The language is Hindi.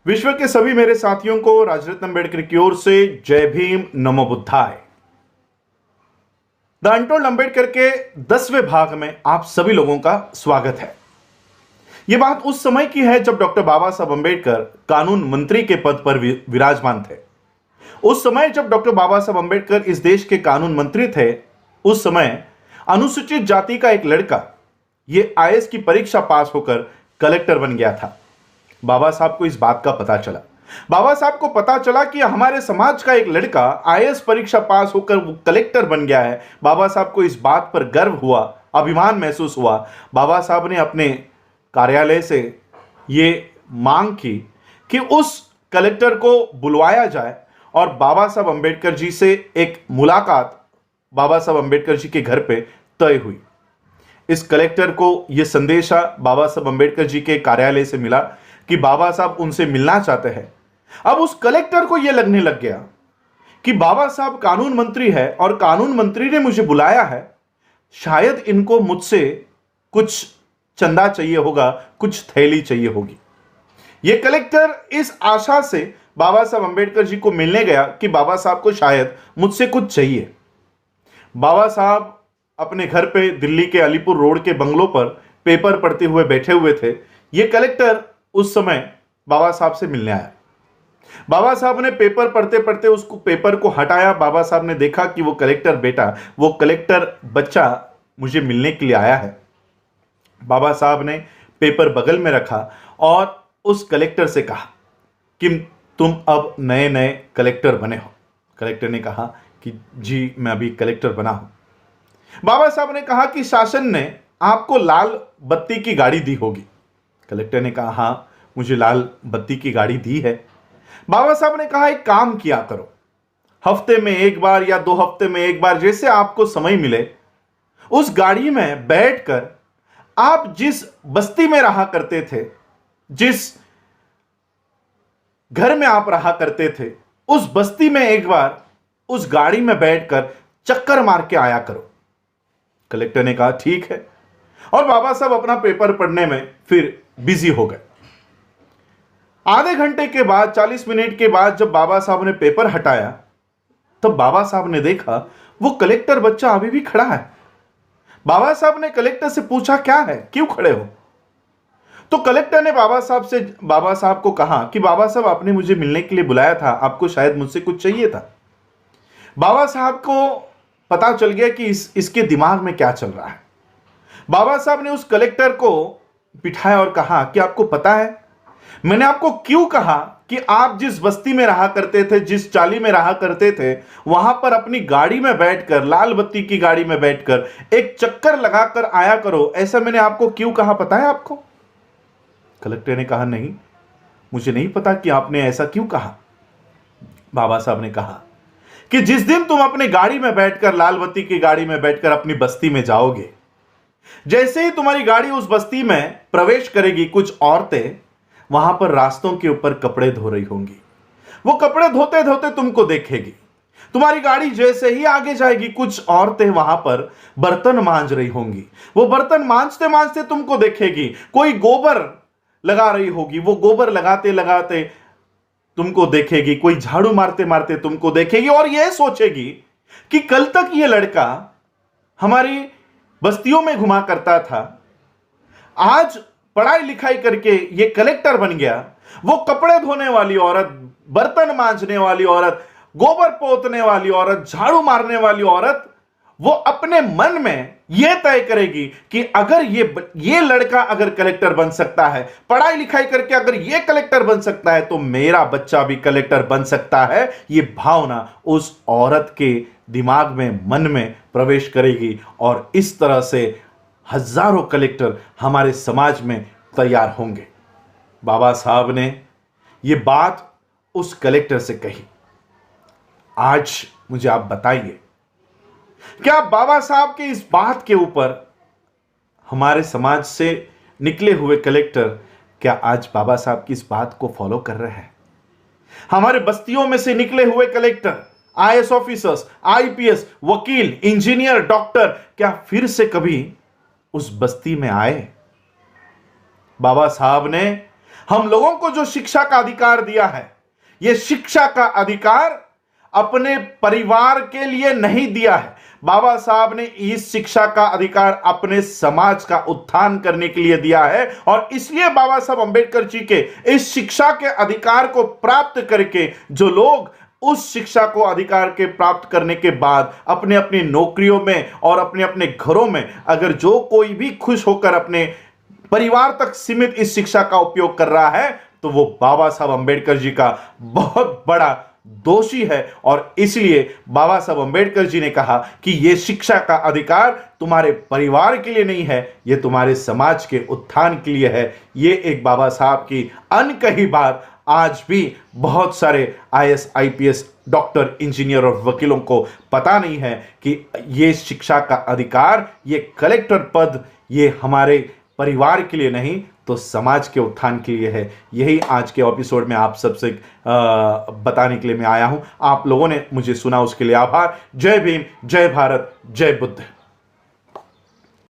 विश्व के सभी मेरे साथियों को राजरत्न अम्बेडकर की ओर से जय भीम, नमो बुद्धाय। द अनटोल्ड अम्बेडकर के 10वें भाग में आप सभी लोगों का स्वागत है। यह बात उस समय की है जब डॉक्टर बाबा साहब अम्बेडकर कानून मंत्री के पद पर विराजमान थे। उस समय जब डॉक्टर बाबा साहब अम्बेडकर इस देश के कानून मंत्री थे, उस समय अनुसूचित जाति का एक लड़का यह आईएएस की परीक्षा पास होकर कलेक्टर बन गया था। बाबा साहब को इस बात का पता चला। बाबा साहब को पता चला कि हमारे समाज का एक लड़का आईएएस परीक्षा पास होकर कलेक्टर बन गया है। बाबा साहब को इस बात पर गर्व हुआ, अभिमान महसूस हुआ। बाबा साहब ने अपने कार्यालय से ये मांग की कि उस कलेक्टर को बुलवाया जाए और बाबा साहब अम्बेडकर जी से एक मुलाकात बाबा साहब अम्बेडकर जी के घर पे तय हुई। इस कलेक्टर को यह संदेशा बाबा साहब अम्बेडकर जी के कार्यालय से मिला कि बाबा साहब उनसे मिलना चाहते हैं। अब उस कलेक्टर को यह लगने लग गया कि बाबा साहब कानून मंत्री है और कानून मंत्री ने मुझे बुलाया है, शायद इनको मुझसे कुछ चंदा चाहिए होगा, कुछ थैली चाहिए होगी। यह कलेक्टर इस आशा से बाबा साहब अम्बेडकर जी को मिलने गया कि बाबा साहब को शायद मुझसे कुछ चाहिए। बाबा साहब अपने घर पे दिल्ली के अलीपुर रोड के बंगलों पर पेपर पढ़ते हुए बैठे हुए थे। यह कलेक्टर उस समय बाबा साहब से मिलने आया। बाबा साहब ने पेपर पढ़ते पढ़ते उसको पेपर को हटाया। बाबा साहब ने देखा कि वो कलेक्टर बेटा, वो कलेक्टर बच्चा मुझे मिलने के लिए आया है। बाबा साहब ने पेपर बगल में रखा और उस कलेक्टर से कहा कि तुम अब नए नए कलेक्टर बने हो। कलेक्टर ने कहा कि जी मैं अभी कलेक्टर बना हूं। बाबा साहब ने कहा कि शासन ने आपको लाल बत्ती की गाड़ी दी होगी। कलेक्टर ने कहा हाँ, मुझे लाल बत्ती की गाड़ी दी है। बाबा साहब ने कहा एक काम किया करो, हफ्ते में एक बार या 2 हफ्ते में एक बार, जैसे आपको समय मिले, उस गाड़ी में बैठकर आप जिस बस्ती में रहा करते थे, जिस घर में आप रहा करते थे, उस बस्ती में एक बार उस गाड़ी में बैठकर चक्कर मार के आया करो। कलेक्टर ने कहा ठीक है, और बाबा साहब अपना पेपर पढ़ने में फिर बिजी हो गए। आधे घंटे के बाद, 40 मिनट के बाद जब बाबा साहब ने पेपर हटाया, तब बाबा साहब ने देखा वो कलेक्टर बच्चा अभी भी खड़ा है। बाबा साहब ने कलेक्टर से पूछा क्या है, क्यों खड़े हो? तो कलेक्टर ने बाबा साहब को कहा कि बाबा साहब आपने मुझे मिलने के लिए बुलाया था, आपको शायद मुझसे कुछ चाहिए था। बाबा साहब को पता चल गया कि इसके दिमाग में क्या चल रहा है। बाबा साहब ने उस कलेक्टर को बिठाया और कहा कि आपको पता है मैंने आपको क्यों कहा कि आप जिस बस्ती में रहा करते थे, जिस चाली में रहा करते थे, वहां पर अपनी गाड़ी में बैठकर, लाल बत्ती की गाड़ी में बैठकर एक चक्कर लगाकर आया करो, ऐसा मैंने आपको क्यों कहा, पता है आपको? कलेक्टर ने कहा नहीं, मुझे नहीं पता कि आपने ऐसा क्यों कहा। बाबा साहब ने कहा कि जिस दिन तुम अपनी गाड़ी में बैठकर, लाल बत्ती की गाड़ी में बैठकर अपनी बस्ती में जाओगे, जैसे ही तुम्हारी गाड़ी उस बस्ती में प्रवेश करेगी, कुछ औरतें वहां पर रास्तों के ऊपर कपड़े धो रही होंगी। वो कपड़े धोते धोते तुमको देखेगी। तुम्हारी गाड़ी जैसे ही आगे जाएगी, कुछ औरतें वहां पर बर्तन मांज रही होंगी। वो बर्तन मांजते मांजते तुमको देखेगी। कोई गोबर लगा रही होगी, वो गोबर लगाते लगाते तुमको देखेगी। कोई झाड़ू मारते मारते तुमको देखेगी और यह सोचेगी कि कल तक ये लड़का हमारी बस्तियों में घुमा करता था, आज पढ़ाई लिखाई करके ये कलेक्टर बन गया। वो कपड़े धोने वाली औरत, बर्तन मांजने वाली औरत, गोबर पोतने वाली औरत, झाड़ू मारने वाली औरत, वो अपने मन में यह तय करेगी कि अगर ये लड़का अगर कलेक्टर बन सकता है, पढ़ाई लिखाई करके अगर ये कलेक्टर बन सकता है, तो मेरा बच्चा भी कलेक्टर बन सकता है। ये भावना उस औरत के दिमाग में, मन में प्रवेश करेगी और इस तरह से हजारों कलेक्टर हमारे समाज में तैयार होंगे। बाबा साहब ने यह बात उस कलेक्टर से कही। आज मुझे आप बताइए, क्या बाबा साहब के इस बात के ऊपर हमारे समाज से निकले हुए कलेक्टर क्या आज बाबा साहब की इस बात को फॉलो कर रहे हैं? हमारे बस्तियों में से निकले हुए कलेक्टर, आईएएस ऑफिसर्स, आईपीएस, वकील, इंजीनियर, डॉक्टर, क्या फिर से कभी उस बस्ती में आए? बाबा साहब ने हम लोगों को जो शिक्षा का अधिकार दिया है, यह शिक्षा का अधिकार अपने परिवार के लिए नहीं दिया है। बाबा साहब ने इस शिक्षा का अधिकार अपने समाज का उत्थान करने के लिए दिया है, और इसलिए बाबा साहब अंबेडकर जी के इस शिक्षा के अधिकार को प्राप्त करके जो लोग उस शिक्षा को अधिकार के प्राप्त करने के बाद अपने अपनी नौकरियों में और अपने अपने घरों में अगर जो कोई भी खुश होकर अपने परिवार तक सीमित इस शिक्षा का उपयोग कर रहा है, तो वो बाबा साहब अंबेडकर जी का बहुत बड़ा दोषी है। और इसलिए बाबा साहब अंबेडकर जी ने कहा कि यह शिक्षा का अधिकार तुम्हारे परिवार के लिए नहीं है, यह तुम्हारे समाज के उत्थान के लिए है। यह एक बाबा साहब की अनकही बात आज भी बहुत सारे आईएएस, आईपीएस, डॉक्टर, इंजीनियर और वकीलों को पता नहीं है कि यह शिक्षा का अधिकार, यह कलेक्टर पद, यह हमारे परिवार के लिए नहीं तो समाज के उत्थान के लिए है। यही आज के एपिसोड में आप सबसे बताने के लिए मैं आया हूं। आप लोगों ने मुझे सुना, उसके लिए आभार। जय भीम, जय भारत, जय बुद्ध।